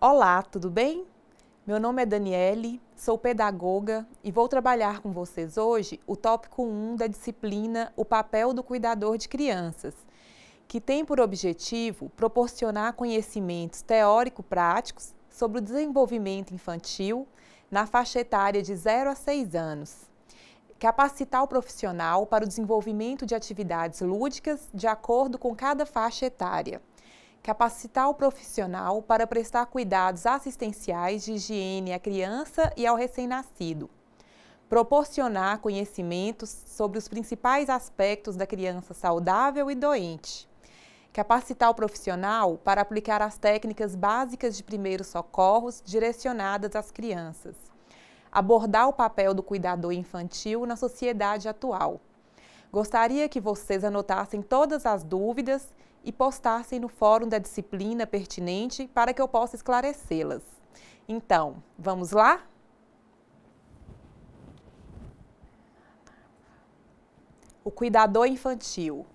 Olá, tudo bem? Meu nome é Daniele, sou pedagoga e vou trabalhar com vocês hoje o tópico 1 da disciplina O Papel do Cuidador de Crianças, que tem por objetivo proporcionar conhecimentos teórico-práticos sobre o desenvolvimento infantil na faixa etária de 0 a 6 anos, capacitar o profissional para o desenvolvimento de atividades lúdicas de acordo com cada faixa etária, capacitar o profissional para prestar cuidados assistenciais de higiene à criança e ao recém-nascido, proporcionar conhecimentos sobre os principais aspectos da criança saudável e doente, capacitar o profissional para aplicar as técnicas básicas de primeiros socorros direcionadas às crianças, abordar o papel do cuidador infantil na sociedade atual. Gostaria que vocês anotassem todas as dúvidas e postassem no fórum da disciplina pertinente para que eu possa esclarecê-las. Então, vamos lá? O cuidador infantil.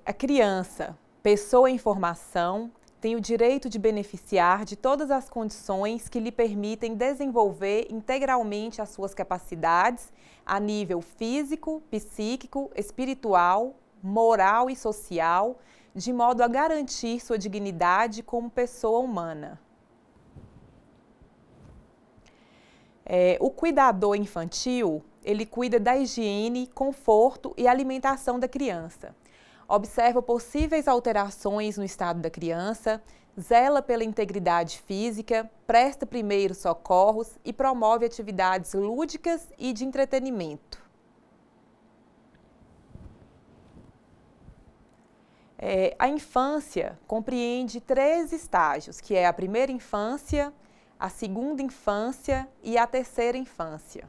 A criança, pessoa em formação, tem o direito de beneficiar de todas as condições que lhe permitem desenvolver integralmente as suas capacidades a nível físico, psíquico, espiritual, moral e social, de modo a garantir sua dignidade como pessoa humana. O cuidador infantil, ele cuida da higiene, conforto e alimentação da criança. Observa possíveis alterações no estado da criança, zela pela integridade física, presta primeiros socorros e promove atividades lúdicas e de entretenimento. A infância compreende 3 estágios, que é a primeira infância, a segunda infância e a terceira infância.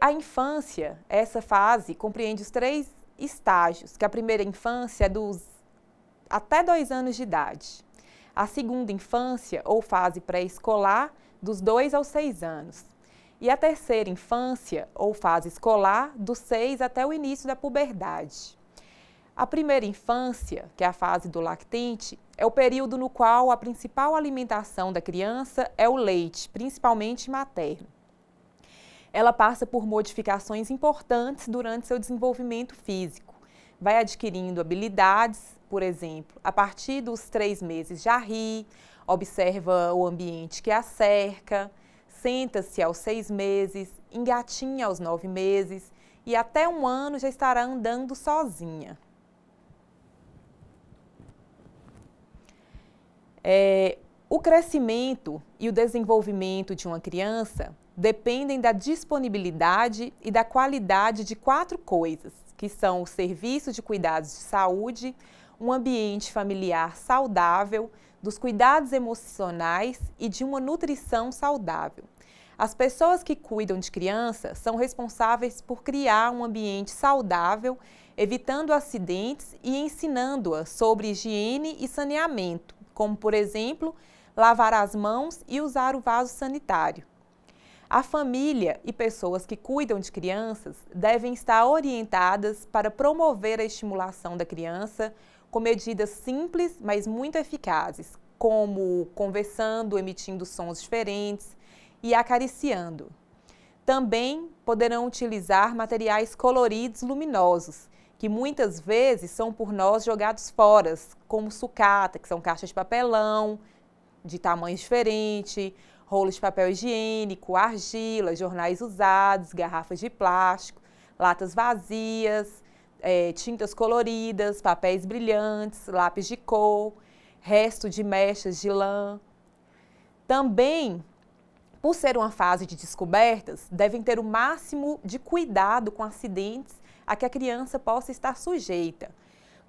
A infância, essa fase, compreende os 3 estágios, que a primeira infância é até 2 anos de idade. A segunda infância, ou fase pré-escolar, dos 2 aos 6 anos. E a terceira infância, ou fase escolar, dos 6 até o início da puberdade. A primeira infância, que é a fase do lactente, é o período no qual a principal alimentação da criança é o leite, principalmente materno. Ela passa por modificações importantes durante seu desenvolvimento físico. Vai adquirindo habilidades, por exemplo, a partir dos 3 meses já ri, observa o ambiente que a cerca, senta-se aos 6 meses, engatinha aos 9 meses e até 1 ano já estará andando sozinha. O crescimento e o desenvolvimento de uma criança dependem da disponibilidade e da qualidade de 4 coisas, que são o serviço de cuidados de saúde, um ambiente familiar saudável, dos cuidados emocionais e de uma nutrição saudável. As pessoas que cuidam de crianças são responsáveis por criar um ambiente saudável, evitando acidentes e ensinando-as sobre higiene e saneamento, como, por exemplo, lavar as mãos e usar o vaso sanitário. A família e pessoas que cuidam de crianças devem estar orientadas para promover a estimulação da criança com medidas simples, mas muito eficazes, como conversando, emitindo sons diferentes e acariciando. Também poderão utilizar materiais coloridos luminosos, que muitas vezes são por nós jogados fora, como sucata, que são caixas de papelão, de tamanhos diferentes, rolos de papel higiênico, argila, jornais usados, garrafas de plástico, latas vazias, tintas coloridas, papéis brilhantes, lápis de cor, resto de mechas de lã. Também, por ser uma fase de descobertas, devem ter o máximo de cuidado com acidentes a que a criança possa estar sujeita.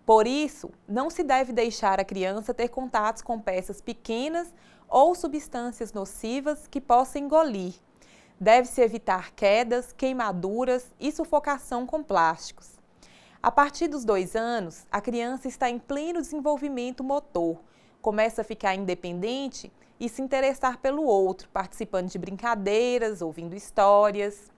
Por isso, não se deve deixar a criança ter contatos com peças pequenas ou substâncias nocivas que possa engolir. Deve-se evitar quedas, queimaduras e sufocação com plásticos. A partir dos 2 anos, a criança está em pleno desenvolvimento motor, começa a ficar independente e se interessar pelo outro, participando de brincadeiras, ouvindo histórias.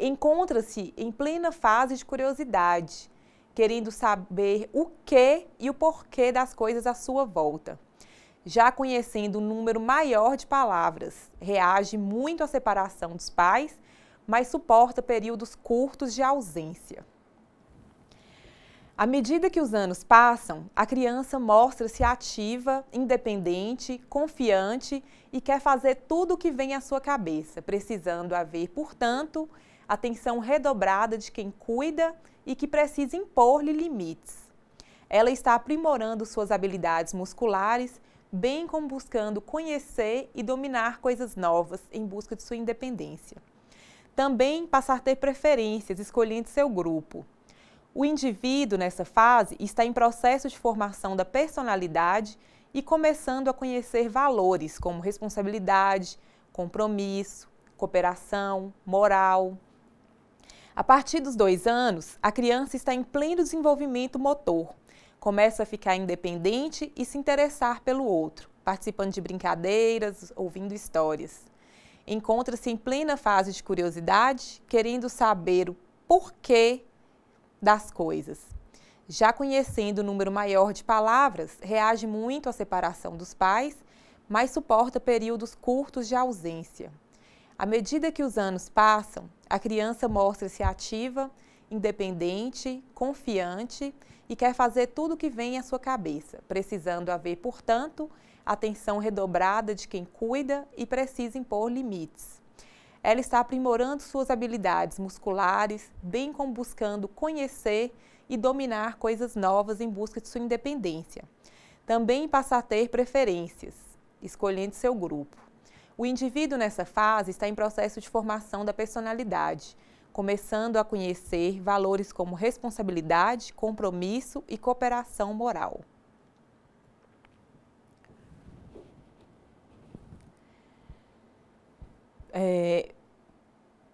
Encontra-se em plena fase de curiosidade, querendo saber o que e o porquê das coisas à sua volta. Já conhecendo um número maior de palavras, reage muito à separação dos pais, mas suporta períodos curtos de ausência. À medida que os anos passam, a criança mostra-se ativa, independente, confiante e quer fazer tudo o que vem à sua cabeça, precisando haver, portanto, atenção redobrada de quem cuida e que precisa impor-lhe limites. Ela está aprimorando suas habilidades musculares, bem como buscando conhecer e dominar coisas novas em busca de sua independência. Também passa a ter preferências, escolhendo seu grupo. O indivíduo, nessa fase, está em processo de formação da personalidade e começando a conhecer valores como responsabilidade, compromisso, cooperação, moral. A partir dos 2 anos, a criança está em pleno desenvolvimento motor. Começa a ficar independente e se interessar pelo outro, participando de brincadeiras, ouvindo histórias. Encontra-se em plena fase de curiosidade, querendo saber o porquê das coisas. Já conhecendo o número maior de palavras, reage muito à separação dos pais, mas suporta períodos curtos de ausência. À medida que os anos passam, a criança mostra-se ativa, independente, confiante e quer fazer tudo o que vem à sua cabeça, precisando haver, portanto, atenção redobrada de quem cuida e precisa impor limites. Ela está aprimorando suas habilidades musculares, bem como buscando conhecer e dominar coisas novas em busca de sua independência. Também passa a ter preferências, escolhendo seu grupo. O indivíduo nessa fase está em processo de formação da personalidade, começando a conhecer valores como responsabilidade, compromisso e cooperação moral.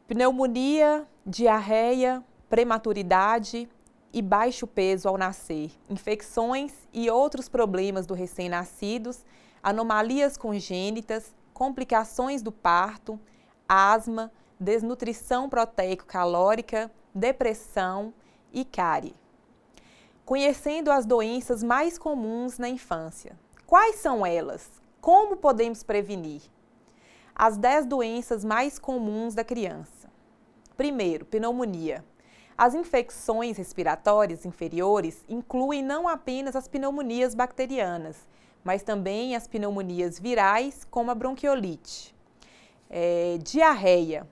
Pneumonia, diarreia, prematuridade e baixo peso ao nascer, infecções e outros problemas do recém-nascidos, anomalias congênitas, complicações do parto, asma, desnutrição proteico-calórica, depressão e cárie. Conhecendo as doenças mais comuns na infância. Quais são elas? Como podemos prevenir? As 10 doenças mais comuns da criança. Primeiro, pneumonia. As infecções respiratórias inferiores incluem não apenas as pneumonias bacterianas, mas também as pneumonias virais, como a bronquiolite. Diarreia.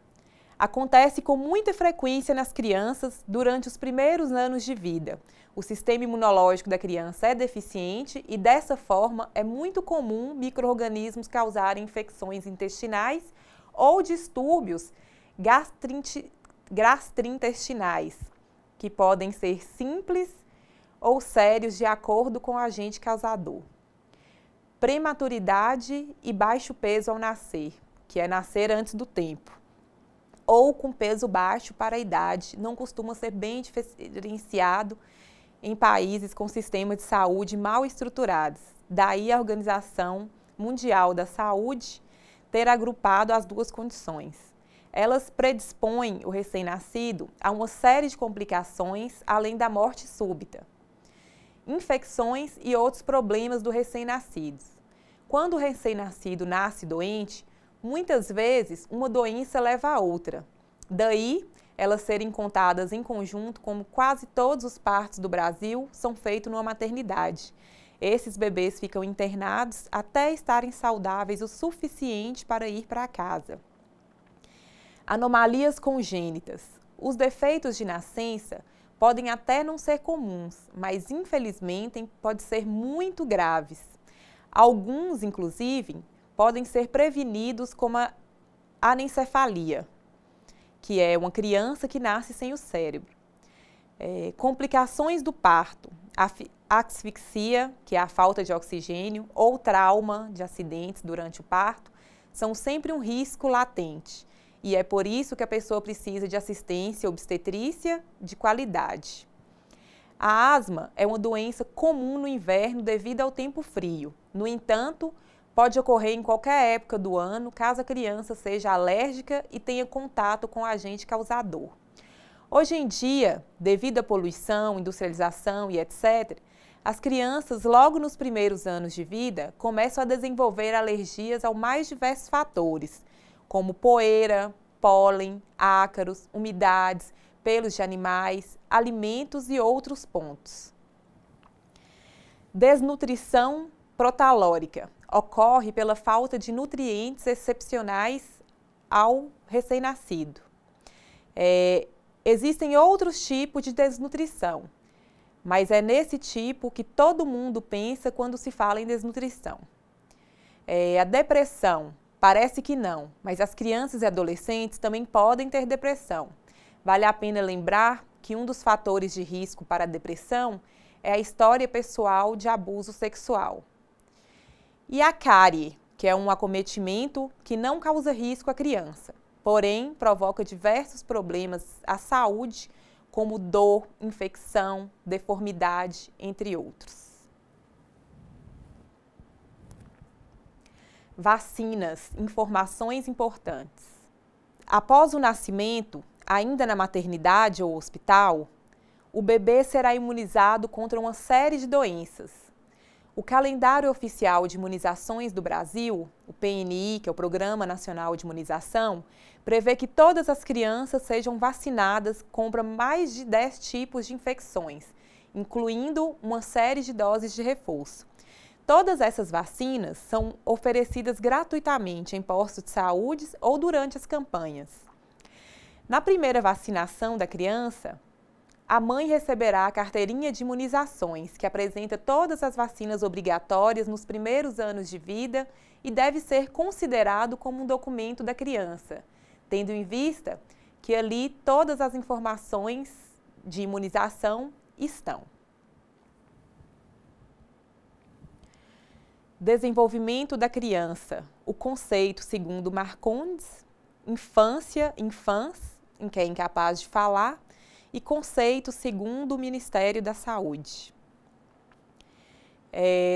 Acontece com muita frequência nas crianças durante os primeiros anos de vida. O sistema imunológico da criança é deficiente e, dessa forma, é muito comum micro-organismos causarem infecções intestinais ou distúrbios gastrointestinais, que podem ser simples ou sérios de acordo com o agente causador. Prematuridade e baixo peso ao nascer, que é nascer antes do tempo, ou com peso baixo para a idade, não costuma ser bem diferenciado em países com sistemas de saúde mal estruturados. Daí a Organização Mundial da Saúde ter agrupado as duas condições. Elas predispõem o recém-nascido a uma série de complicações, além da morte súbita. Infecções e outros problemas do recém-nascido. Quando o recém-nascido nasce doente, muitas vezes uma doença leva a outra. Daí, elas serem contadas em conjunto, como quase todos os partos do Brasil são feitos numa maternidade. Esses bebês ficam internados até estarem saudáveis o suficiente para ir para casa. Anomalias congênitas. Os defeitos de nascença podem até não ser comuns, mas infelizmente podem ser muito graves. Alguns, inclusive, podem ser prevenidos como a anencefalia, que é uma criança que nasce sem o cérebro. Complicações do parto, asfixia, que é a falta de oxigênio, ou trauma de acidentes durante o parto, são sempre um risco latente. E é por isso que a pessoa precisa de assistência obstetrícia de qualidade. A asma é uma doença comum no inverno devido ao tempo frio. No entanto, pode ocorrer em qualquer época do ano, caso a criança seja alérgica e tenha contato com o agente causador. Hoje em dia, devido à poluição, industrialização e etc., as crianças, logo nos primeiros anos de vida, começam a desenvolver alergias aos mais diversos fatores, como poeira, pólen, ácaros, umidades, pelos de animais, alimentos e outros pontos. Desnutrição protalórica ocorre pela falta de nutrientes excepcionais ao recém-nascido. Existem outros tipos de desnutrição, mas é nesse tipo que todo mundo pensa quando se fala em desnutrição. A depressão, parece que não, mas as crianças e adolescentes também podem ter depressão. Vale a pena lembrar que um dos fatores de risco para a depressão é a história pessoal de abuso sexual. E a cárie, que é um acometimento que não causa risco à criança, porém provoca diversos problemas à saúde, como dor, infecção, deformidade, entre outros. Vacinas, informações importantes. Após o nascimento, ainda na maternidade ou hospital, o bebê será imunizado contra uma série de doenças. O calendário oficial de imunizações do Brasil, o PNI, que é o Programa Nacional de Imunização, prevê que todas as crianças sejam vacinadas contra mais de 10 tipos de infecções, incluindo uma série de doses de reforço. Todas essas vacinas são oferecidas gratuitamente em postos de saúde ou durante as campanhas. Na primeira vacinação da criança, a mãe receberá a carteirinha de imunizações, que apresenta todas as vacinas obrigatórias nos primeiros anos de vida e deve ser considerado como um documento da criança, tendo em vista que ali todas as informações de imunização estão. Desenvolvimento da criança. O conceito, segundo Marcondes, infância, infans, em que é incapaz de falar, e conceito segundo o Ministério da Saúde.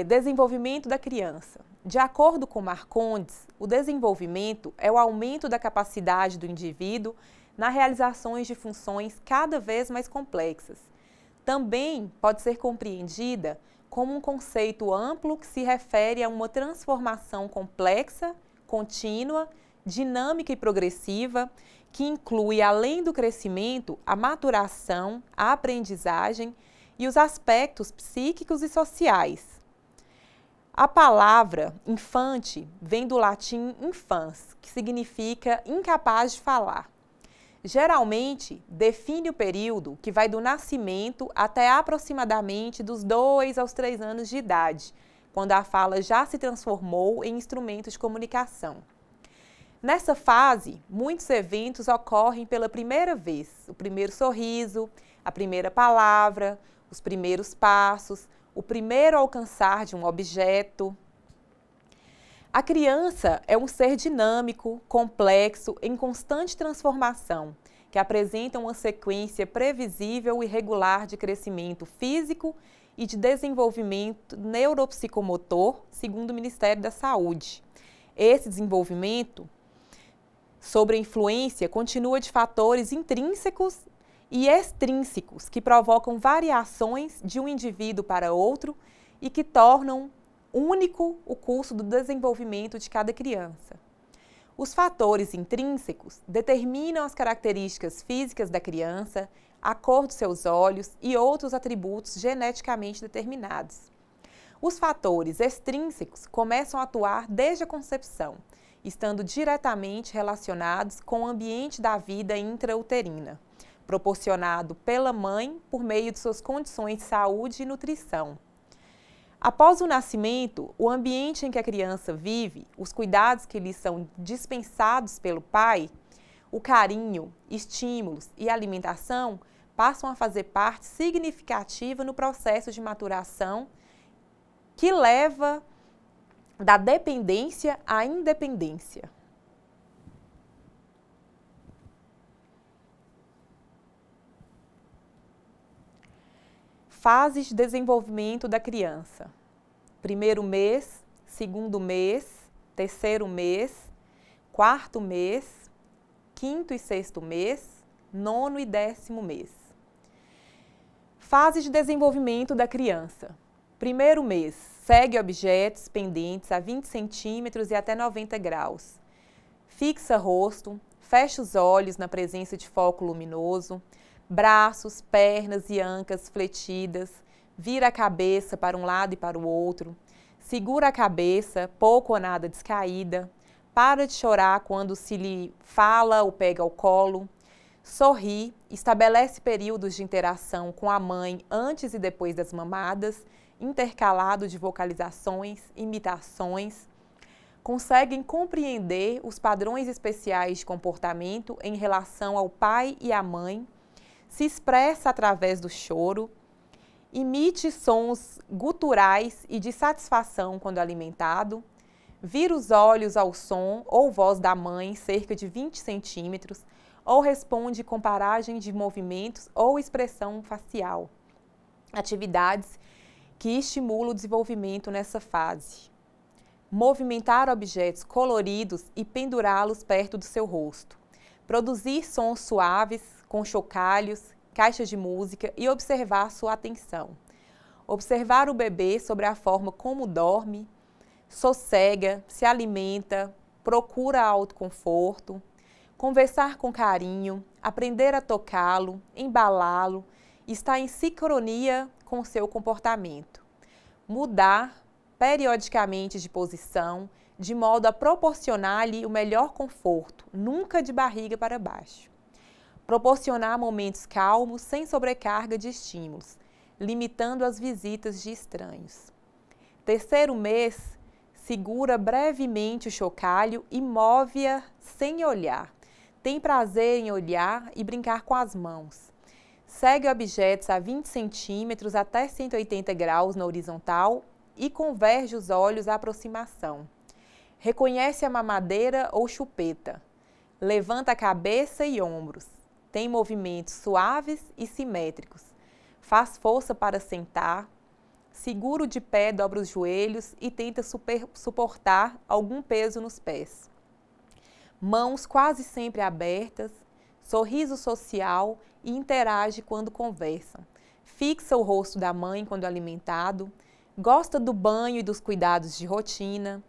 Desenvolvimento da criança. De acordo com Marcondes, o desenvolvimento é o aumento da capacidade do indivíduo nas realizações de funções cada vez mais complexas. Também pode ser compreendida como um conceito amplo que se refere a uma transformação complexa, contínua, dinâmica e progressiva, que inclui, além do crescimento, a maturação, a aprendizagem e os aspectos psíquicos e sociais. A palavra infante vem do latim infans, que significa incapaz de falar. Geralmente, define o período que vai do nascimento até aproximadamente dos 2 aos 3 anos de idade, quando a fala já se transformou em instrumento de comunicação. Nessa fase, muitos eventos ocorrem pela primeira vez: o primeiro sorriso, a primeira palavra, os primeiros passos, o primeiro alcançar de um objeto. A criança é um ser dinâmico, complexo, em constante transformação, que apresenta uma sequência previsível e regular de crescimento físico e de desenvolvimento neuropsicomotor, segundo o Ministério da Saúde. Esse desenvolvimento, sob a influência, continua de fatores intrínsecos e extrínsecos que provocam variações de um indivíduo para outro e que tornam único o curso do desenvolvimento de cada criança. Os fatores intrínsecos determinam as características físicas da criança, a cor dos seus olhos e outros atributos geneticamente determinados. Os fatores extrínsecos começam a atuar desde a concepção, estando diretamente relacionados com o ambiente da vida intrauterina, proporcionado pela mãe por meio de suas condições de saúde e nutrição. Após o nascimento, o ambiente em que a criança vive, os cuidados que lhe são dispensados pelo pai, o carinho, estímulos e alimentação passam a fazer parte significativa no processo de maturação que leva da dependência à independência. Fases de desenvolvimento da criança. Primeiro mês, segundo mês, terceiro mês, quarto mês, quinto e sexto mês, nono e 10º mês. Fase de desenvolvimento da criança. Primeiro mês, segue objetos pendentes a 20 centímetros e até 90 graus. Fixa rosto, fecha os olhos na presença de foco luminoso, braços, pernas e ancas fletidas, vira a cabeça para um lado e para o outro, segura a cabeça, pouco ou nada descaída, para de chorar quando se lhe fala ou pega ao colo, sorri, estabelece períodos de interação com a mãe antes e depois das mamadas, intercalado de vocalizações, imitações, conseguem compreender os padrões especiais de comportamento em relação ao pai e à mãe, se expressa através do choro, emite sons guturais e de satisfação quando alimentado, vira os olhos ao som ou voz da mãe cerca de 20 centímetros ou responde com paragem de movimentos ou expressão facial. Atividades que estimulam o desenvolvimento nessa fase. Movimentar objetos coloridos e pendurá-los perto do seu rosto. Produzir sons suaves com chocalhos, caixas de música e observar sua atenção. Observar o bebê sobre a forma como dorme, sossega, se alimenta, procura autoconforto, conversar com carinho, aprender a tocá-lo, embalá-lo, estar em sincronia com seu comportamento. Mudar periodicamente de posição, de modo a proporcionar-lhe o melhor conforto, nunca de barriga para baixo. Proporcionar momentos calmos, sem sobrecarga de estímulos, limitando as visitas de estranhos. Terceiro mês, segura brevemente o chocalho e move-a sem olhar. Tem prazer em olhar e brincar com as mãos. Segue objetos a 20 centímetros até 180 graus na horizontal e converge os olhos à aproximação. Reconhece a mamadeira ou chupeta. Levanta a cabeça e ombros. Tem movimentos suaves e simétricos. Faz força para sentar. Seguro de pé, dobra os joelhos e tenta suportar algum peso nos pés. Mãos quase sempre abertas. Sorriso social e interage quando conversam. Fixa o rosto da mãe quando alimentado. Gosta do banho e dos cuidados de rotina.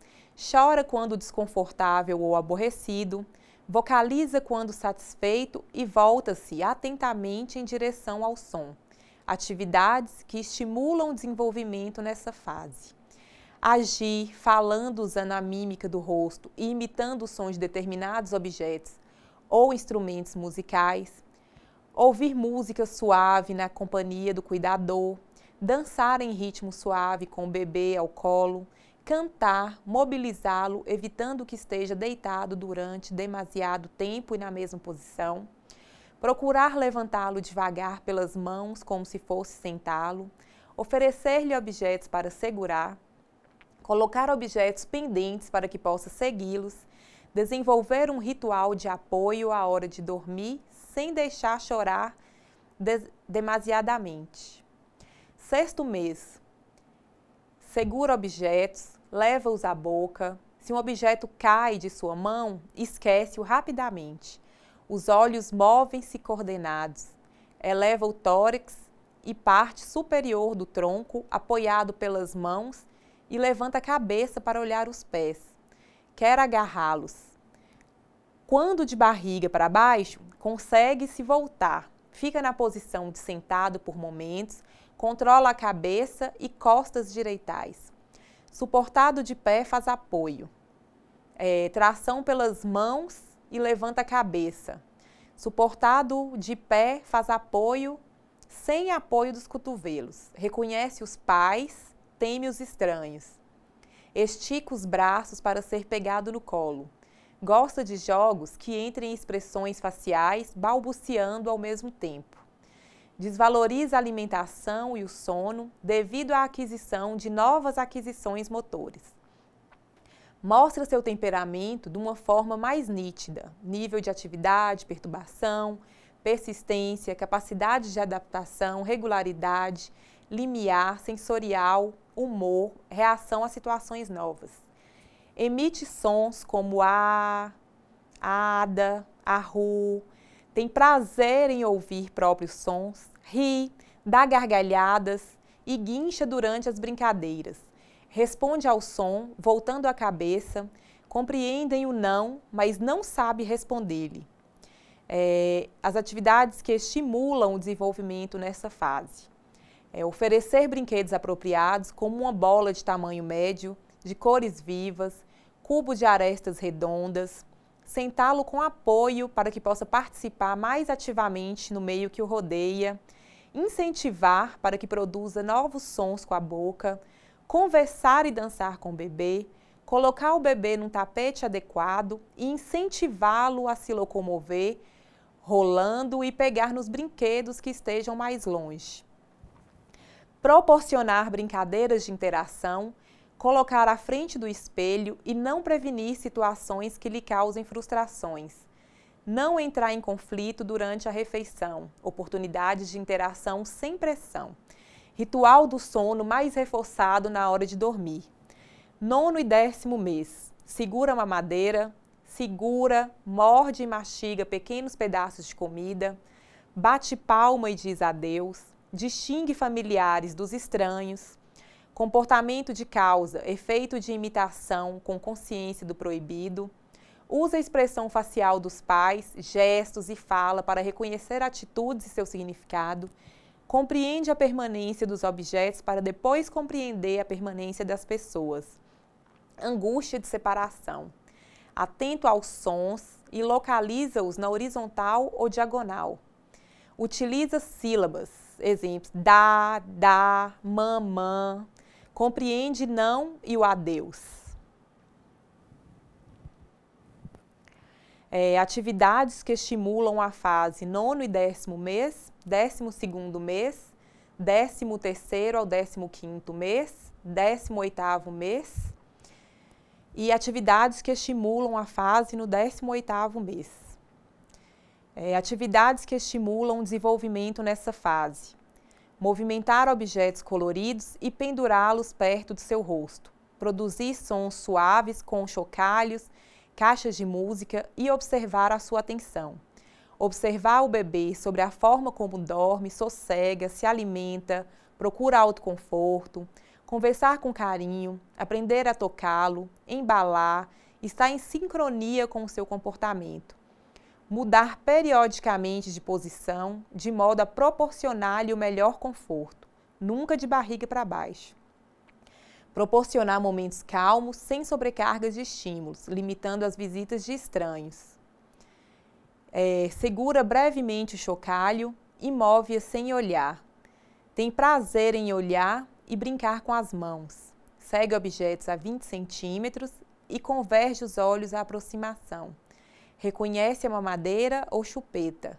Chora quando desconfortável ou aborrecido. Vocaliza quando satisfeito e volta-se atentamente em direção ao som. Atividades que estimulam o desenvolvimento nessa fase. Agir, falando usando a mímica do rosto e imitando o som de determinados objetos ou instrumentos musicais. Ouvir música suave na companhia do cuidador. Dançar em ritmo suave com o bebê ao colo. Cantar, mobilizá-lo, evitando que esteja deitado durante demasiado tempo e na mesma posição. Procurar levantá-lo devagar pelas mãos, como se fosse sentá-lo. Oferecer-lhe objetos para segurar. Colocar objetos pendentes para que possa segui-los. Desenvolver um ritual de apoio à hora de dormir, sem deixar chorar demasiadamente. Sexto mês. Segura objetos, leva-os à boca. Se um objeto cai de sua mão, esquece-o rapidamente. Os olhos movem-se coordenados. Eleva o tórax e parte superior do tronco, apoiado pelas mãos, e levanta a cabeça para olhar os pés. Quer agarrá-los. Quando de barriga para baixo, consegue se voltar. Fica na posição de sentado por momentos, controla a cabeça e costas direitais. Suportado de pé, faz apoio. Tração pelas mãos e levanta a cabeça. Suportado de pé, faz apoio sem apoio dos cotovelos. Reconhece os pais, teme os estranhos. Estica os braços para ser pegado no colo. Gosta de jogos que entrem em expressões faciais, balbuciando ao mesmo tempo. Desvaloriza a alimentação e o sono devido à aquisição de novas aquisições motores. Mostra seu temperamento de uma forma mais nítida, nível de atividade, perturbação, persistência, capacidade de adaptação, regularidade, limiar, sensorial, humor, reação a situações novas. Emite sons como a, ada, arru, Tem prazer em ouvir próprios sons, ri, dá gargalhadas e guincha durante as brincadeiras. Responde ao som, voltando a cabeça, compreendem o não, mas não sabe responder-lhe. As atividades que estimulam o desenvolvimento nessa fase. Oferecer brinquedos apropriados, como uma bola de tamanho médio, de cores vivas, cubo de arestas redondas, sentá-lo com apoio para que possa participar mais ativamente no meio que o rodeia, incentivar para que produza novos sons com a boca, conversar e dançar com o bebê, colocar o bebê num tapete adequado e incentivá-lo a se locomover, rolando e pegar nos brinquedos que estejam mais longe. Proporcionar brincadeiras de interação, colocar à frente do espelho e não prevenir situações que lhe causem frustrações. Não entrar em conflito durante a refeição, oportunidades de interação sem pressão. Ritual do sono mais reforçado na hora de dormir. 9º e 10º mês. Segura a mamadeira, segura, morde e mastiga pequenos pedaços de comida, bate palma e diz adeus, distingue familiares dos estranhos, comportamento de causa, efeito de imitação com consciência do proibido, usa a expressão facial dos pais, gestos e fala para reconhecer atitudes e seu significado, compreende a permanência dos objetos para depois compreender a permanência das pessoas, angústia de separação, atento aos sons e localiza-os na horizontal ou diagonal, utiliza sílabas, exemplos, dá, mamã, compreende não e o adeus. Atividades que estimulam a fase 9º e 10º mês, 12º mês, 13º ao 15º mês, 18º mês. E atividades que estimulam a fase no 18º mês. Atividades que estimulam o desenvolvimento nessa fase. Movimentar objetos coloridos e pendurá-los perto do seu rosto. Produzir sons suaves com chocalhos, caixas de música e observar a sua atenção. Observar o bebê sobre a forma como dorme, sossega, se alimenta, procura autoconforto, conversar com carinho, aprender a tocá-lo, embalar, estar em sincronia com o seu comportamento. Mudar periodicamente de posição, de modo a proporcionar-lhe o melhor conforto, nunca de barriga para baixo. Proporcionar momentos calmos, sem sobrecargas de estímulos, limitando as visitas de estranhos. Segura brevemente o chocalho e move-a sem olhar. Tem prazer em olhar e brincar com as mãos. Segue objetos a 20 centímetros e converge os olhos à aproximação. Reconhece a mamadeira ou chupeta.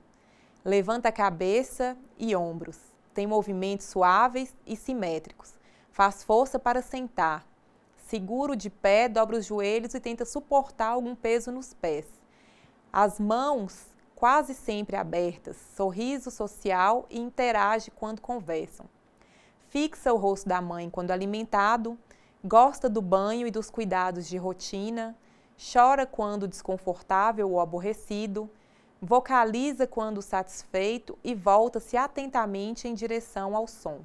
Levanta a cabeça e ombros. Tem movimentos suaves e simétricos. Faz força para sentar. Seguro de pé, dobra os joelhos e tenta suportar algum peso nos pés. As mãos quase sempre abertas, sorriso social e interage quando conversam. Fixa o rosto da mãe quando alimentado, gosta do banho e dos cuidados de rotina, chora quando desconfortável ou aborrecido, vocaliza quando satisfeito e volta-se atentamente em direção ao som.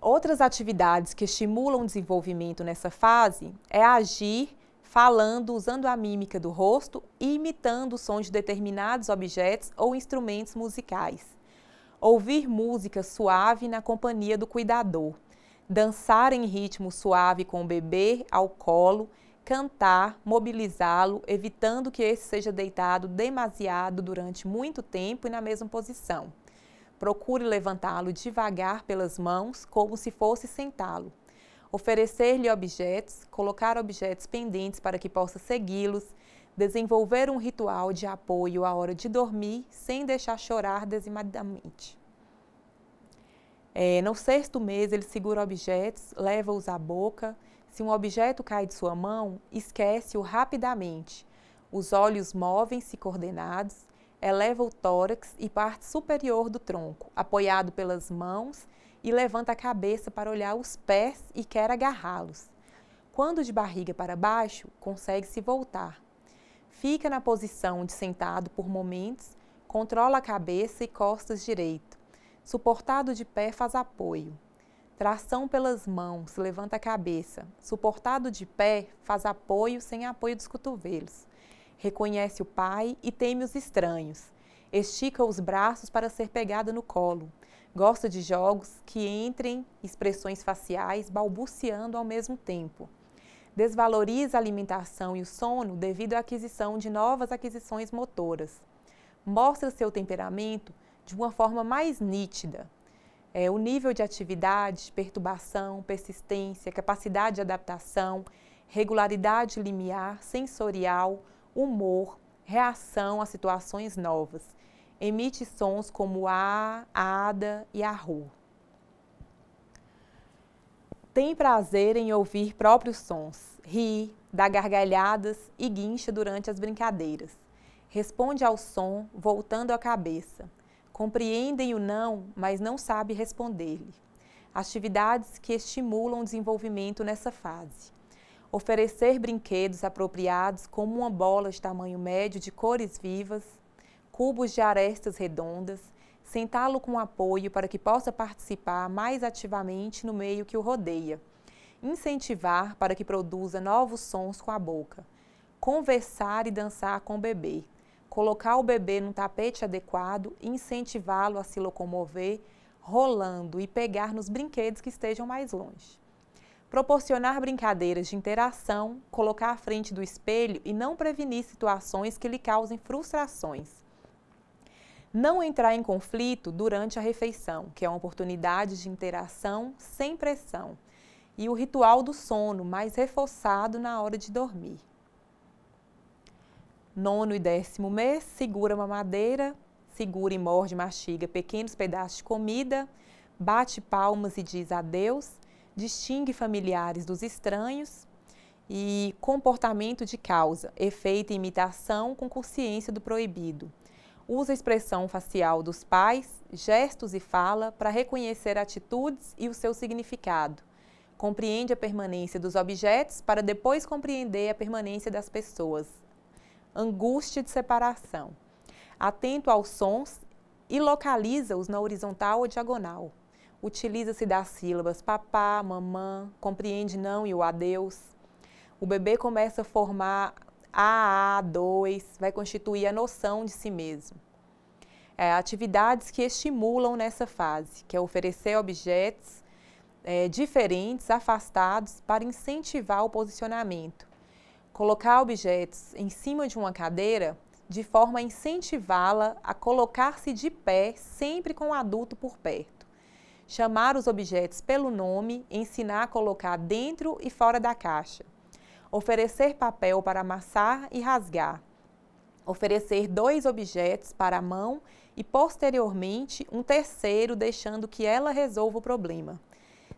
Outras atividades que estimulam o desenvolvimento nessa fase é agir falando, usando a mímica do rosto e imitando o som de determinados objetos ou instrumentos musicais. Ouvir música suave na companhia do cuidador. Dançar em ritmo suave com o bebê ao colo, cantar, mobilizá-lo, evitando que esse seja deitado demasiado durante muito tempo e na mesma posição. Procure levantá-lo devagar pelas mãos, como se fosse sentá-lo. Oferecer-lhe objetos, colocar objetos pendentes para que possa segui-los, desenvolver um ritual de apoio à hora de dormir, sem deixar chorar desenmadamente. No 6º mês, ele segura objetos, leva-os à boca. Se um objeto cai de sua mão, esquece-o rapidamente. Os olhos movem-se coordenados, eleva o tórax e parte superior do tronco, apoiado pelas mãos, e levanta a cabeça para olhar os pés e quer agarrá-los. Quando de barriga para baixo, consegue se voltar. Fica na posição de sentado por momentos, controla a cabeça e costas direito. Suportado de pé, faz apoio. Tração pelas mãos, levanta a cabeça. Suportado de pé, faz apoio sem apoio dos cotovelos. Reconhece o pai e teme os estranhos. Estica os braços para ser pegada no colo. Gosta de jogos que entrem expressões faciais, balbuciando ao mesmo tempo. Desvaloriza a alimentação e o sono devido à aquisição de novas aquisições motoras. Mostra seu temperamento de uma forma mais nítida. O nível de atividade, perturbação, persistência, capacidade de adaptação, regularidade limiar, sensorial, humor, reação a situações novas. Emite sons como a, ada e arru. Tem prazer em ouvir próprios sons, ri, dá gargalhadas e guincha durante as brincadeiras. Responde ao som, voltando a cabeça. Compreendem o não, mas não sabe responder-lhe. Atividades que estimulam o desenvolvimento nessa fase. Oferecer brinquedos apropriados como uma bola de tamanho médio de cores vivas, cubos de arestas redondas, sentá-lo com apoio para que possa participar mais ativamente no meio que o rodeia. Incentivar para que produza novos sons com a boca. Conversar e dançar com o bebê. Colocar o bebê num tapete adequado e incentivá-lo a se locomover, rolando e pegar nos brinquedos que estejam mais longe. Proporcionar brincadeiras de interação, colocar à frente do espelho e não prevenir situações que lhe causem frustrações. Não entrar em conflito durante a refeição, que é uma oportunidade de interação sem pressão. E o ritual do sono, mais reforçado na hora de dormir. 9º e 10º mês, segura a mamadeira, segura e morde, mastiga pequenos pedaços de comida, bate palmas e diz adeus, distingue familiares dos estranhos e comportamento de causa, efeito e imitação com consciência do proibido. Usa a expressão facial dos pais, gestos e fala para reconhecer atitudes e o seu significado. Compreende a permanência dos objetos para depois compreender a permanência das pessoas. Angústia de separação. Atento aos sons e localiza-os na horizontal ou diagonal. Utiliza-se das sílabas papá, mamã, compreende não e o adeus. O bebê começa a formar A2, vai constituir a noção de si mesmo. Atividades que estimulam nessa fase, que é oferecer objetos diferentes, afastados, para incentivar o posicionamento. Colocar objetos em cima de uma cadeira de forma a incentivá-la a colocar-se de pé, sempre com o adulto por perto. Chamar os objetos pelo nome, ensinar a colocar dentro e fora da caixa. Oferecer papel para amassar e rasgar. Oferecer 2 objetos para a mão e, posteriormente, um terceiro, deixando que ela resolva o problema.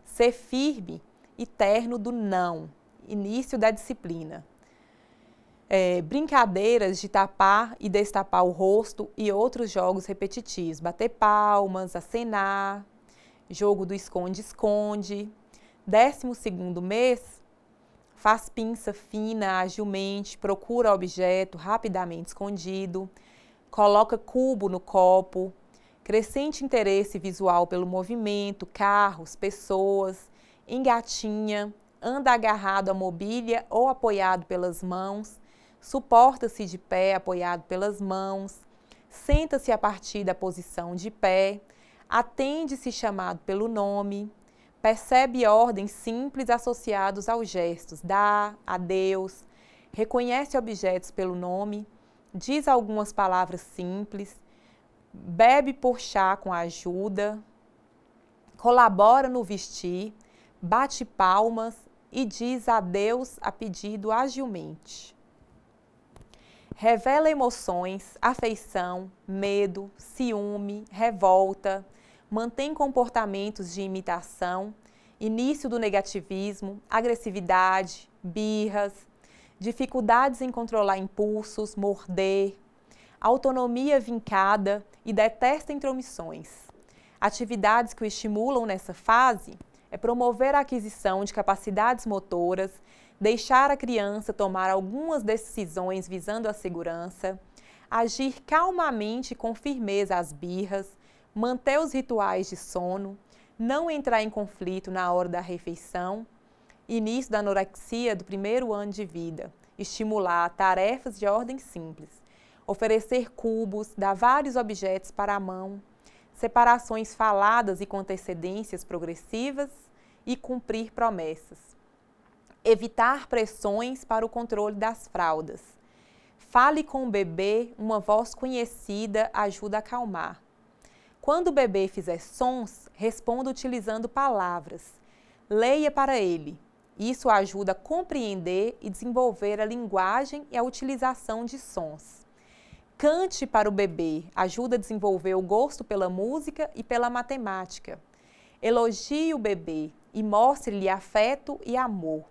Ser firme e terno do não, início da disciplina. Brincadeiras de tapar e destapar o rosto e outros jogos repetitivos. Bater palmas, acenar, jogo do esconde-esconde. 12º mês, faz pinça fina, agilmente, procura objeto rapidamente escondido, coloca cubo no copo, crescente interesse visual pelo movimento, carros, pessoas, engatinha, anda agarrado à mobília ou apoiado pelas mãos, suporta-se de pé apoiado pelas mãos, senta-se a partir da posição de pé, atende-se chamado pelo nome, percebe ordens simples associados aos gestos, dá, adeus, reconhece objetos pelo nome, diz algumas palavras simples, bebe por chá com ajuda, colabora no vestir, bate palmas e diz adeus a pedido agilmente. Revela emoções, afeição, medo, ciúme, revolta, mantém comportamentos de imitação, início do negativismo, agressividade, birras, dificuldades em controlar impulsos, morder, autonomia vincada e detesta intromissões. Atividades que o estimulam nessa fase é promover a aquisição de capacidades motoras, deixar a criança tomar algumas decisões visando a segurança, agir calmamente e com firmeza às birras, manter os rituais de sono, não entrar em conflito na hora da refeição, início da anorexia do primeiro ano de vida, estimular tarefas de ordem simples, oferecer cubos, dar vários objetos para a mão, separações faladas e com antecedências progressivas e cumprir promessas. Evitar pressões para o controle das fraldas. Fale com o bebê, uma voz conhecida ajuda a acalmar. Quando o bebê fizer sons, responda utilizando palavras. Leia para ele. Isso ajuda a compreender e desenvolver a linguagem e a utilização de sons. Cante para o bebê, ajuda a desenvolver o gosto pela música e pela matemática. Elogie o bebê e mostre-lhe afeto e amor.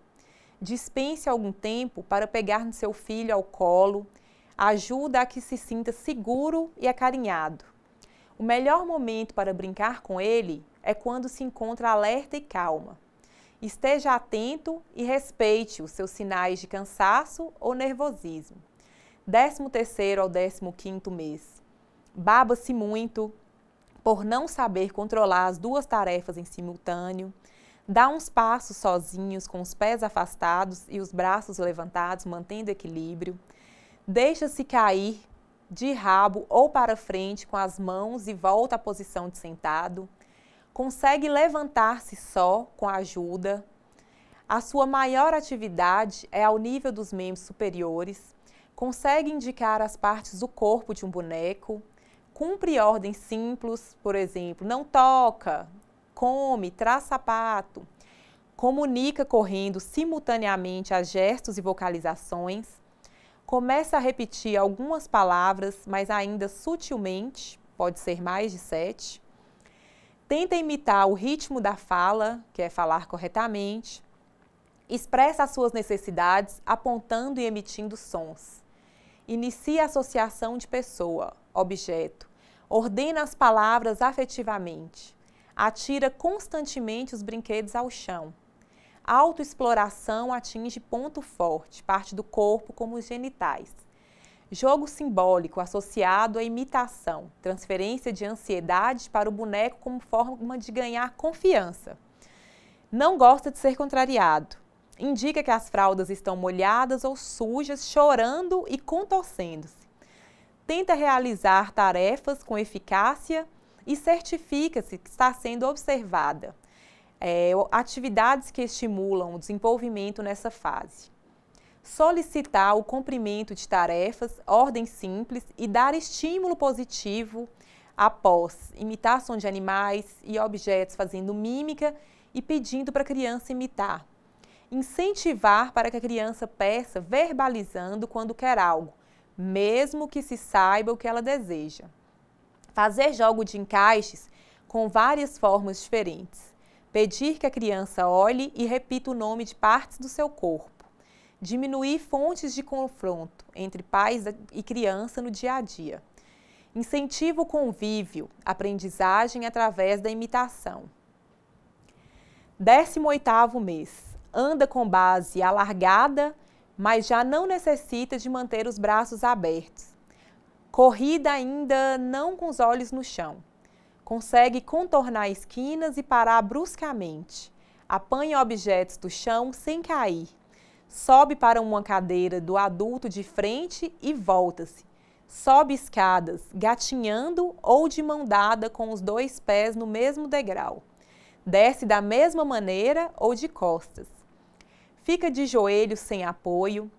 Dispense algum tempo para pegar no seu filho ao colo, ajuda a que se sinta seguro e acarinhado. O melhor momento para brincar com ele é quando se encontra alerta e calma. Esteja atento e respeite os seus sinais de cansaço ou nervosismo. 13º ao 15º mês. Baba-se muito por não saber controlar as duas tarefas em simultâneo. Dá uns passos sozinhos com os pés afastados e os braços levantados, mantendo equilíbrio. Deixa-se cair de rabo ou para frente com as mãos e volta à posição de sentado. Consegue levantar-se só com a ajuda. A sua maior atividade é ao nível dos membros superiores. Consegue indicar as partes do corpo de um boneco. Cumpre ordens simples, por exemplo, não toca, come, traz sapato. Comunica correndo simultaneamente a gestos e vocalizações. Começa a repetir algumas palavras, mas ainda sutilmente, pode ser mais de 7. Tenta imitar o ritmo da fala, que é falar corretamente. Expressa as suas necessidades, apontando e emitindo sons. Inicia a associação de pessoa, objeto. Ordena as palavras afetivamente. Atira constantemente os brinquedos ao chão. Autoexploração atinge ponto forte, parte do corpo como os genitais. Jogo simbólico associado à imitação, transferência de ansiedade para o boneco como forma de ganhar confiança. Não gosta de ser contrariado. Indica que as fraldas estão molhadas ou sujas, chorando e contorcendo-se. Tenta realizar tarefas com eficácia e certifica-se que está sendo observada. Atividades que estimulam o desenvolvimento nessa fase. Solicitar o cumprimento de tarefas, ordem simples e dar estímulo positivo após imitação de animais e objetos fazendo mímica e pedindo para a criança imitar. Incentivar para que a criança peça verbalizando quando quer algo, mesmo que se saiba o que ela deseja. Fazer jogo de encaixes com várias formas diferentes. Pedir que a criança olhe e repita o nome de partes do seu corpo. Diminuir fontes de confronto entre pais e criança no dia a dia. Incentiva o convívio, aprendizagem através da imitação. 18º mês. Anda com base alargada, mas já não necessita de manter os braços abertos. Corrida ainda não com os olhos no chão. Consegue contornar esquinas e parar bruscamente. Apanha objetos do chão sem cair. Sobe para uma cadeira do adulto de frente e volta-se. Sobe escadas, gatinhando ou de mão dada com os 2 pés no mesmo degrau. Desce da mesma maneira ou de costas. Fica de joelhos sem apoio,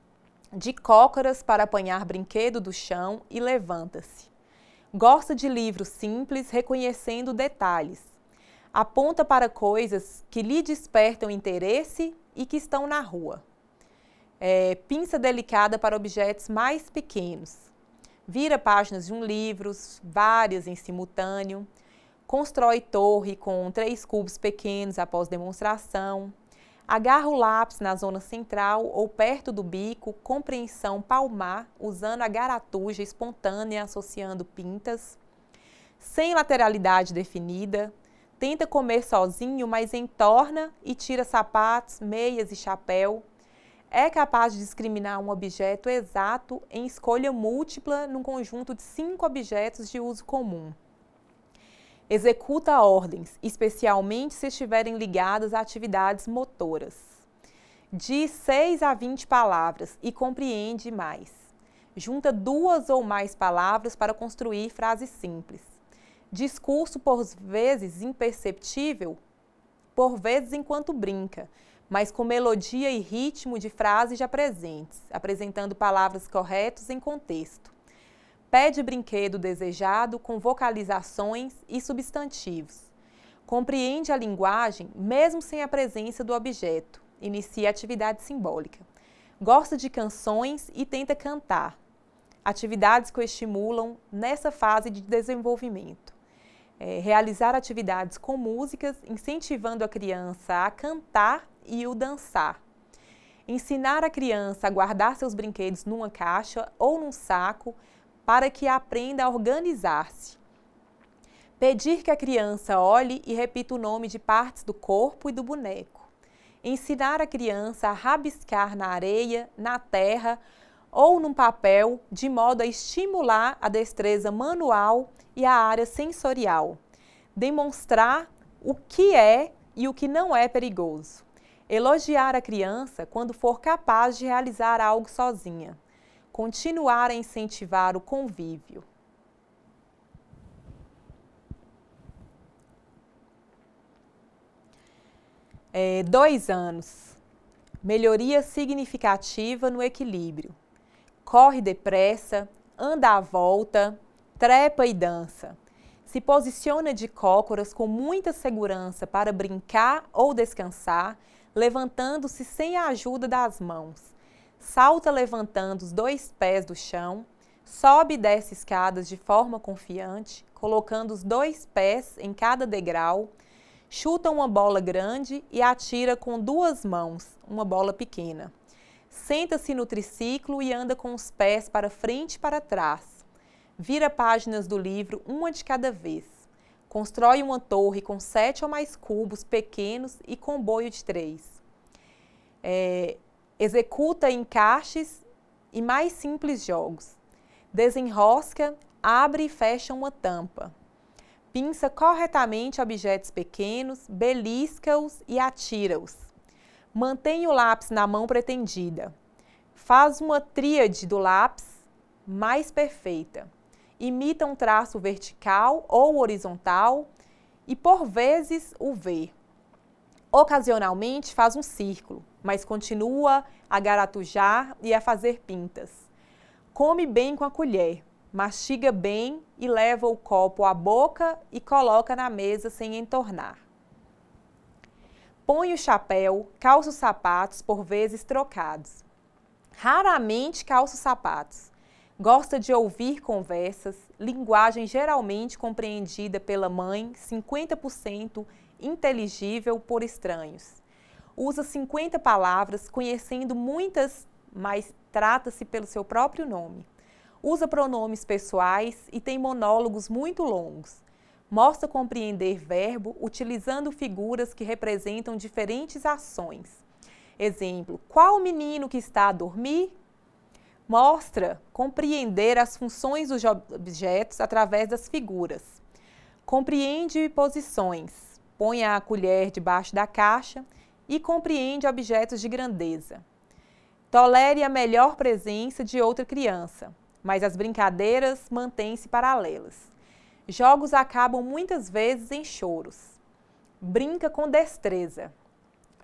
de cócoras para apanhar brinquedo do chão e levanta-se. Gosta de livros simples, reconhecendo detalhes. Aponta para coisas que lhe despertam interesse e que estão na rua. Pinça delicada para objetos mais pequenos. Vira páginas de um livro, várias em simultâneo. Constrói torre com 3 cubos pequenos após demonstração. Agarra o lápis na zona central ou perto do bico, compreensão palmar, usando a garatuja espontânea associando pintas. Sem lateralidade definida. Tenta comer sozinho, mas entorna e tira sapatos, meias e chapéu. é capaz de discriminar um objeto exato em escolha múltipla num conjunto de 5 objetos de uso comum. Executa ordens, especialmente se estiverem ligadas a atividades motoras. Diz 6 a 20 palavras e compreende mais. Junta 2 ou mais palavras para construir frases simples. Discurso por vezes imperceptível, por vezes enquanto brinca, mas com melodia e ritmo de frases já presentes, apresentando palavras corretas em contexto. Pede brinquedo desejado com vocalizações e substantivos. Compreende a linguagem mesmo sem a presença do objeto. Inicia atividade simbólica. Gosta de canções e tenta cantar. Atividades que o estimulam nessa fase de desenvolvimento. Realizar atividades com músicas, incentivando a criança a cantar e o dançar. Ensinar a criança a guardar seus brinquedos numa caixa ou num saco para que aprenda a organizar-se. Pedir que a criança olhe e repita o nome de partes do corpo e do boneco. Ensinar a criança a rabiscar na areia, na terra ou num papel, de modo a estimular a destreza manual e a área sensorial. Demonstrar o que é e o que não é perigoso. Elogiar a criança quando for capaz de realizar algo sozinha. Continuar a incentivar o convívio. É, 2 anos. Melhoria significativa no equilíbrio. Corre depressa, anda à volta, trepa e dança. Se posiciona de cócoras com muita segurança para brincar ou descansar, levantando-se sem a ajuda das mãos. Salta levantando os 2 pés do chão, sobe e desce escadas de forma confiante, colocando os 2 pés em cada degrau, chuta uma bola grande e atira com 2 mãos, uma bola pequena. Senta-se no triciclo e anda com os pés para frente e para trás. Vira páginas do livro uma de cada vez. Constrói uma torre com 7 ou mais cubos pequenos e comboio de 3. Executa encaixes e mais simples jogos. Desenrosca, abre e fecha uma tampa. Pinça corretamente objetos pequenos, belisca-os e atira-os. Mantém o lápis na mão pretendida. Faz uma tríade do lápis mais perfeita. Imita um traço vertical ou horizontal e, por vezes, o V. Ocasionalmente faz um círculo, mas continua a garatujar e a fazer pintas. Come bem com a colher, mastiga bem e leva o copo à boca e coloca na mesa sem entornar. Põe o chapéu, calça os sapatos, por vezes trocados. Raramente calça os sapatos. Gosta de ouvir conversas, linguagem geralmente compreendida pela mãe, 50% inteligível por estranhos. Usa 50 palavras, conhecendo muitas, mas trata-se pelo seu próprio nome. Usa pronomes pessoais e tem monólogos muito longos. Mostra compreender verbo utilizando figuras que representam diferentes ações. Exemplo, qual menino que está a dormir? Mostra compreender as funções dos objetos através das figuras. Compreende posições. Põe a colher debaixo da caixa e compreende objetos de grandeza. Tolere a melhor presença de outra criança, mas as brincadeiras mantêm-se paralelas. Jogos acabam muitas vezes em choros. Brinca com destreza.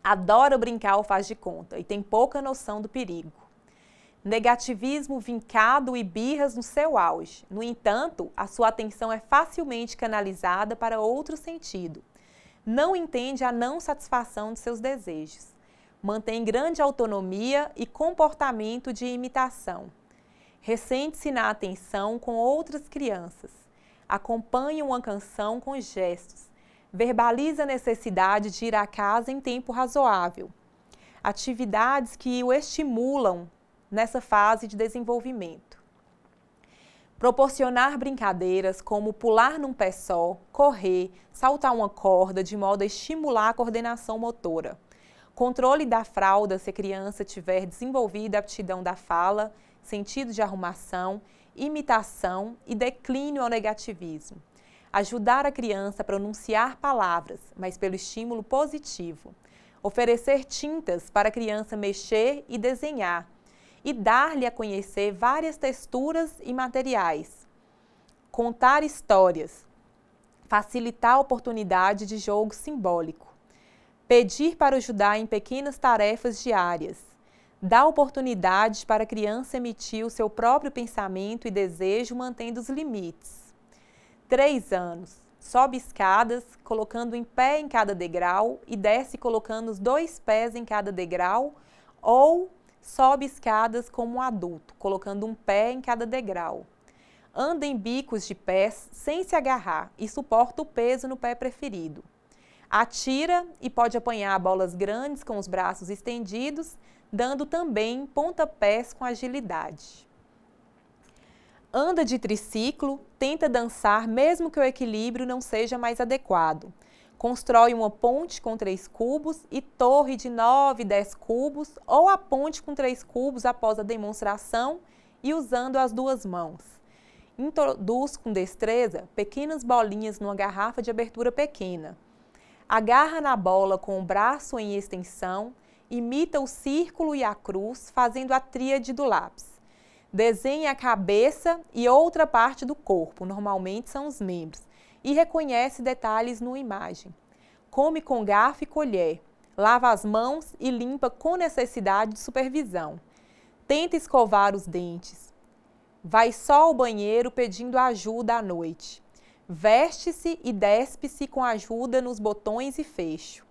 Adora brincar ao faz de conta e tem pouca noção do perigo. Negativismo vincado e birras no seu auge. No entanto, a sua atenção é facilmente canalizada para outro sentido. Não entende a não satisfação de seus desejos. Mantém grande autonomia e comportamento de imitação. Ressente-se na atenção com outras crianças. Acompanha uma canção com gestos. Verbaliza a necessidade de ir à casa em tempo razoável. Atividades que o estimulam nessa fase de desenvolvimento. Proporcionar brincadeiras como pular num pé só, correr, saltar uma corda de modo a estimular a coordenação motora. controle da fralda se a criança tiver desenvolvida a aptidão da fala, sentido de arrumação, imitação e declínio ao negativismo. Ajudar a criança a pronunciar palavras, mas pelo estímulo positivo. Oferecer tintas para a criança mexer e desenhar. E dar-lhe a conhecer várias texturas e materiais. Contar histórias. Facilitar a oportunidade de jogo simbólico. Pedir para ajudar em pequenas tarefas diárias. Dar oportunidade para a criança emitir o seu próprio pensamento e desejo, mantendo os limites. 3 anos. Sobe escadas, colocando um pé em cada degrau e desce colocando os 2 pés em cada degrau, ou sobe escadas como um adulto, colocando um pé em cada degrau. Anda em bicos de pés sem se agarrar e suporta o peso no pé preferido. Atira e pode apanhar bolas grandes com os braços estendidos, dando também pontapés com agilidade. Anda de triciclo, tenta dançar mesmo que o equilíbrio não seja mais adequado. Constrói uma ponte com 3 cubos e torre de 9, 10 cubos, ou a ponte com 3 cubos após a demonstração e usando as 2 mãos. Introduz com destreza pequenas bolinhas numa garrafa de abertura pequena. Agarra na bola com o braço em extensão, imita o círculo e a cruz, fazendo a tríade do lápis. Desenha a cabeça e outra parte do corpo, normalmente são os membros, e reconhece detalhes numa imagem. Come com garfo e colher, lava as mãos e limpa com necessidade de supervisão. Tenta escovar os dentes. Vai só ao banheiro pedindo ajuda à noite. Veste-se e despe-se com ajuda nos botões e fecho.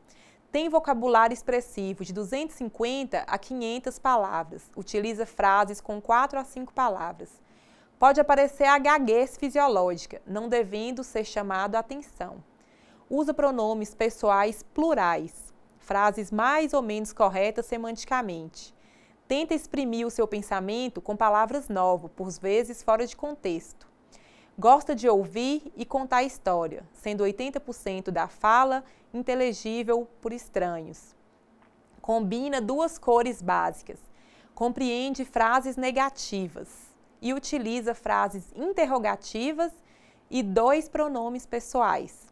Tem vocabulário expressivo de 250 a 500 palavras. Utiliza frases com 4 a 5 palavras. Pode aparecer a gaguez fisiológica, não devendo ser chamado a atenção. Usa pronomes pessoais plurais. Frases mais ou menos corretas semanticamente. Tenta exprimir o seu pensamento com palavras novas, por vezes fora de contexto. Gosta de ouvir e contar história, sendo 80% da fala inteligível por estranhos. Combina 2 cores básicas. Compreende frases negativas e utiliza frases interrogativas e 2 pronomes pessoais.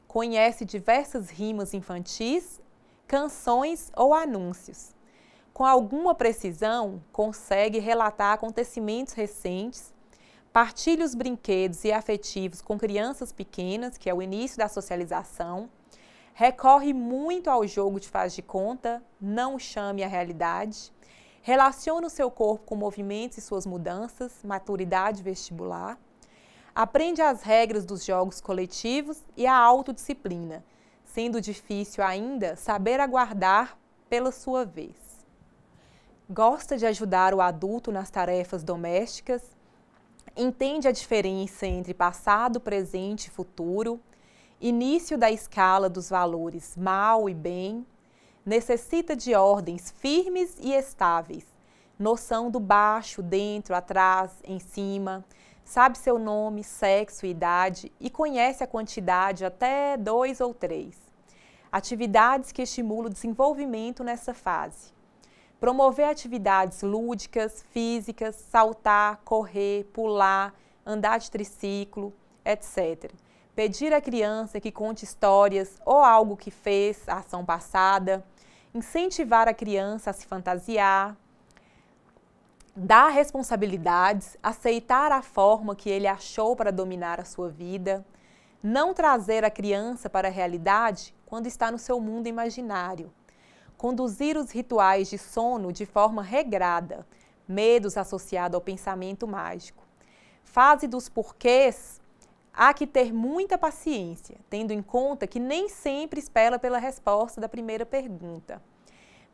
Conhece diversas rimas infantis, canções ou anúncios. Com alguma precisão, consegue relatar acontecimentos recentes, partilha os brinquedos e afetivos com crianças pequenas, que é o início da socialização, recorre muito ao jogo de faz de conta, não chame a realidade, relaciona o seu corpo com movimentos e suas mudanças, maturidade vestibular, aprende as regras dos jogos coletivos e a autodisciplina, sendo difícil ainda saber aguardar pela sua vez. Gosta de ajudar o adulto nas tarefas domésticas, entende a diferença entre passado, presente e futuro, início da escala dos valores mal e bem, necessita de ordens firmes e estáveis, noção do baixo, dentro, atrás, em cima, sabe seu nome, sexo e idade e conhece a quantidade até 2 ou 3. Atividades que estimulam o desenvolvimento nessa fase. Promover atividades lúdicas, físicas, saltar, correr, pular, andar de triciclo, etc. Pedir à criança que conte histórias ou algo que fez, a ação passada. Incentivar a criança a se fantasiar. Dar responsabilidades, aceitar a forma que ele achou para dominar a sua vida. Não trazer a criança para a realidade quando está no seu mundo imaginário. Conduzir os rituais de sono de forma regrada, medos associados ao pensamento mágico. Fase dos porquês, há que ter muita paciência, tendo em conta que nem sempre espera pela resposta da primeira pergunta.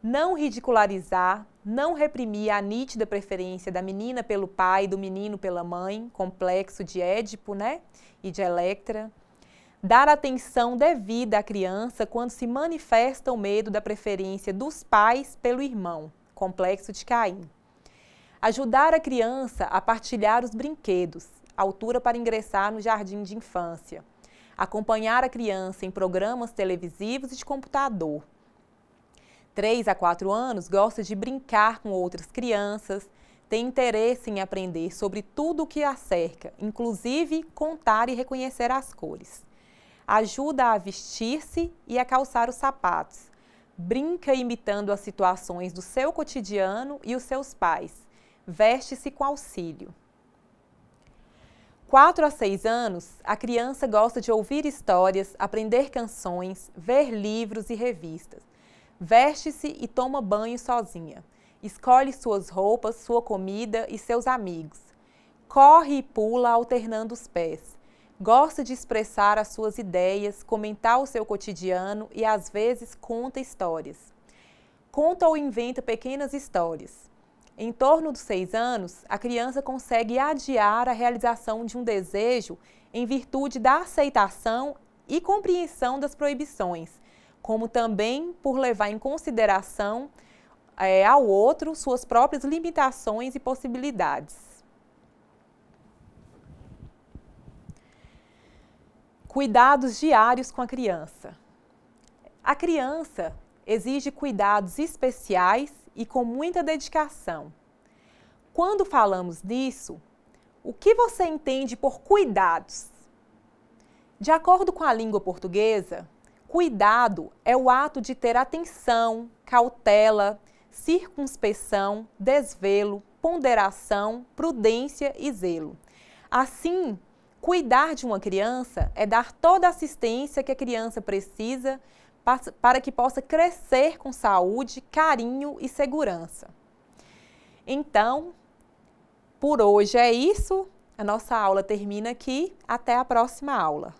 Não ridicularizar, não reprimir a nítida preferência da menina pelo pai e do menino pela mãe, complexo de Édipo, e de Electra. Dar atenção devida à criança quando se manifesta o medo da preferência dos pais pelo irmão, complexo de Caim. Ajudar a criança a partilhar os brinquedos, altura para ingressar no jardim de infância. Acompanhar a criança em programas televisivos e de computador. 3 a 4 anos gosta de brincar com outras crianças, tem interesse em aprender sobre tudo o que a cerca, inclusive contar e reconhecer as cores. Ajuda a vestir-se e a calçar os sapatos. Brinca imitando as situações do seu cotidiano e os seus pais. Veste-se com auxílio. 4 a 6 anos, a criança gosta de ouvir histórias, aprender canções, ver livros e revistas. Veste-se e toma banho sozinha. Escolhe suas roupas, sua comida e seus amigos. Corre e pula alternando os pés. Gosta de expressar as suas ideias, comentar o seu cotidiano e, às vezes, conta histórias. Conta ou inventa pequenas histórias. Em torno dos 6 anos, a criança consegue adiar a realização de um desejo em virtude da aceitação e compreensão das proibições, como também por levar em consideração ao outro suas próprias limitações e possibilidades. Cuidados diários com a criança. A criança exige cuidados especiais e com muita dedicação. Quando falamos nisso, o que você entende por cuidados? De acordo com a língua portuguesa, cuidado é o ato de ter atenção, cautela, circunspeção, desvelo, ponderação, prudência e zelo. Assim, cuidar de uma criança é dar toda a assistência que a criança precisa para que possa crescer com saúde, carinho e segurança. Então, por hoje é isso. A nossa aula termina aqui. Até a próxima aula.